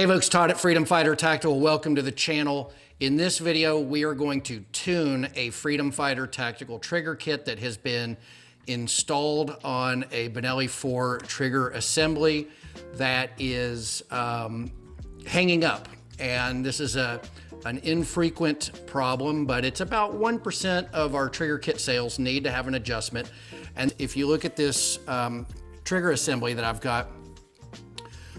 Hey folks, Todd at Freedom Fighter Tactical. Welcome to the channel. In this video, we are going to tune a Freedom Fighter Tactical trigger kit that has been installed on a Benelli M4 trigger assembly that is hanging up. And this is an infrequent problem, but it's about 1% of our trigger kit sales need to have an adjustment. And if you look at this trigger assembly that I've got,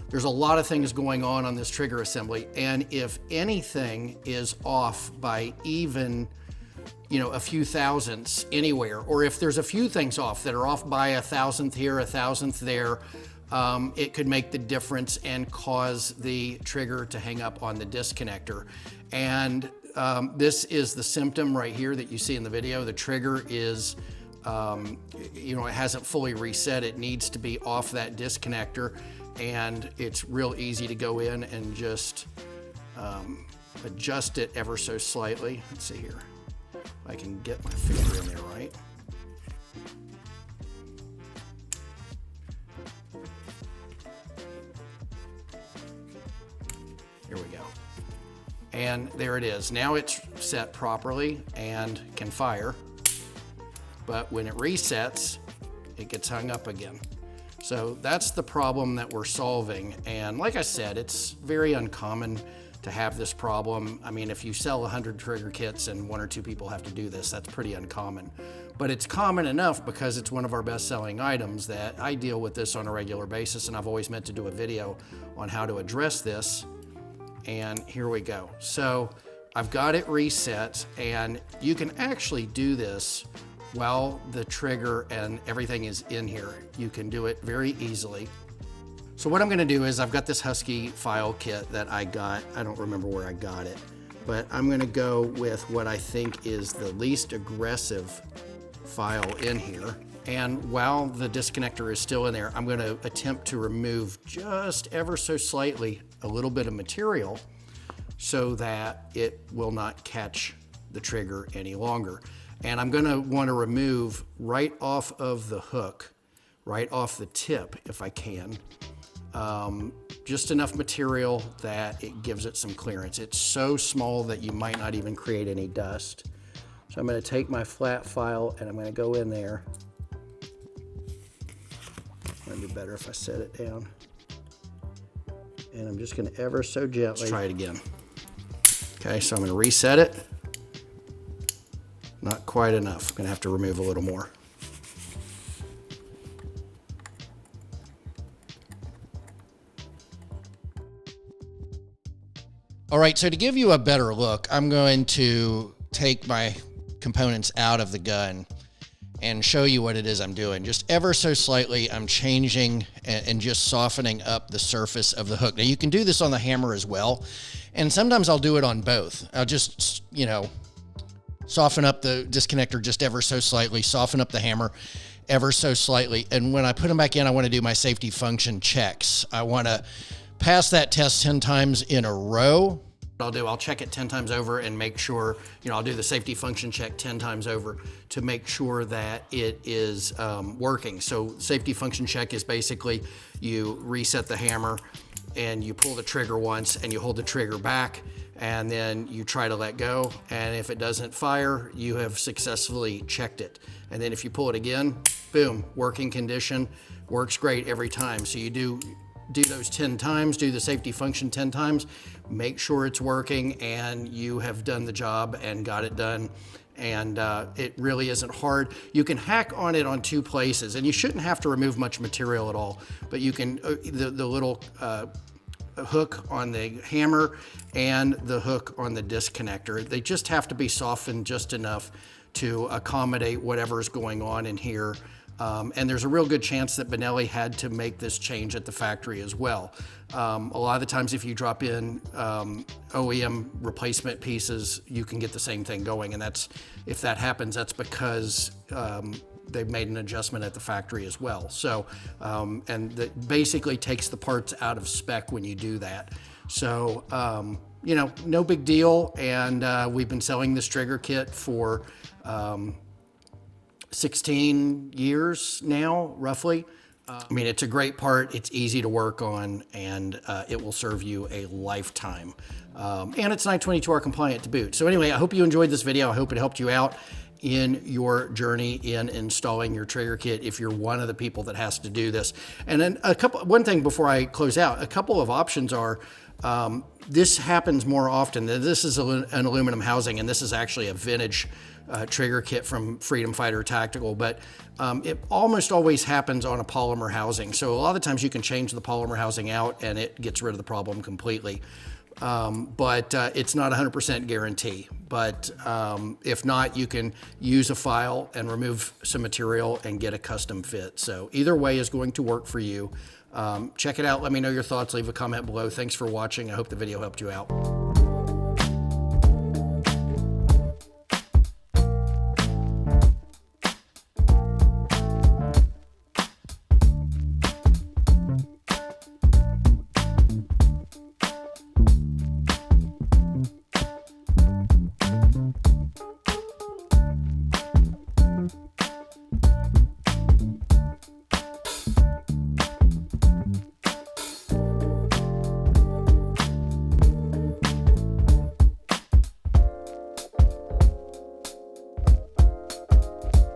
there's a lot of things going on this trigger assembly, and if anything is off by even, a few thousandths anywhere, or if there's a few things off that are off by a thousandth here, a thousandth there, it could make the difference and cause the trigger to hang up on the disconnector. And this is the symptom right here that you see in the video. The trigger is, it hasn't fully reset. It needs to be off that disconnector. And it's real easy to go in and just adjust it ever so slightly. Let's see here, if I can get my finger in there right. Here we go. And there it is. Now it's set properly and can fire. But when it resets, it gets hung up again. So that's the problem that we're solving. And like I said, it's very uncommon to have this problem. I mean, if you sell 100 trigger kits and 1 or 2 people have to do this, that's pretty uncommon. But it's common enough because it's one of our best-selling items that I deal with this on a regular basis, and I've always meant to do a video on how to address this. And here we go. So I've got it reset, and you can actually do this while the trigger and everything is in here. You can do it very easily. So what I'm gonna do is I've got this Husky file kit that I got. I don't remember where I got it, but I'm gonna go with what I think is the least aggressive file in here. And while the disconnector is still in there, I'm gonna attempt to remove just ever so slightly a little bit of material so that it will not catch the trigger any longer. And I'm gonna wanna remove right off of the hook, right off the tip if I can, just enough material that it gives it some clearance. It's so small that you might not even create any dust. So I'm gonna take my flat file and I'm gonna go in there. It'd be better if I set it down. And I'm just gonna ever so gently. Let's try it again. Okay, so I'm gonna reset it. Not quite enough. I'm gonna have to remove a little more. All right, so to give you a better look, I'm going to take my components out of the gun and show you what it is I'm doing. Just ever so slightly, I'm changing and just softening up the surface of the hook. Now you can do this on the hammer as well, and sometimes I'll do it on both. I'll just, soften up the disconnector just ever so slightly, soften up the hammer ever so slightly. And when I put them back in, I want to do my safety function checks. I want to pass that test 10 times in a row. What I'll check it 10 times over and make sure, I'll do the safety function check 10 times over to make sure that it is working. So safety function check is basically you reset the hammer and you pull the trigger once and you hold the trigger back, and then you try to let go, and if it doesn't fire, you have successfully checked it. And then if you pull it again, boom, working condition, works great every time. So you do those 10 times, do the safety function 10 times, make sure it's working, and you have done the job and got it done. And it really isn't hard. You can hack on it on 2 places, and you shouldn't have to remove much material at all, but you can, the little hook on the hammer and the hook on the disconnector. They just have to be softened just enough to accommodate whatever's going on in here. And there's a real good chance that Benelli had to make this change at the factory as well. A lot of the times if you drop in OEM replacement pieces, you can get the same thing going. And if that happens, that's because they've made an adjustment at the factory as well. So, and that basically takes the parts out of spec when you do that. So, no big deal. And we've been selling this trigger kit for 16 years now, roughly. I mean, it's a great part. It's easy to work on, and it will serve you a lifetime. And it's 922R compliant to boot. So anyway, I hope you enjoyed this video. I hope it helped you out in your journey in installing your Traeger kit if you're one of the people that has to do this. And then one thing before I close out, a couple of options are, this happens more often. This is an aluminum housing, and this is actually a vintage Traeger kit from Freedom Fighter Tactical, but it almost always happens on a polymer housing. So a lot of times you can change the polymer housing out and it gets rid of the problem completely. But it's not 100% guarantee. But if not, you can use a file and remove some material and get a custom fit. So either way is going to work for you. Check it out. Let me know your thoughts. Leave a comment below. Thanks for watching. I hope the video helped you out.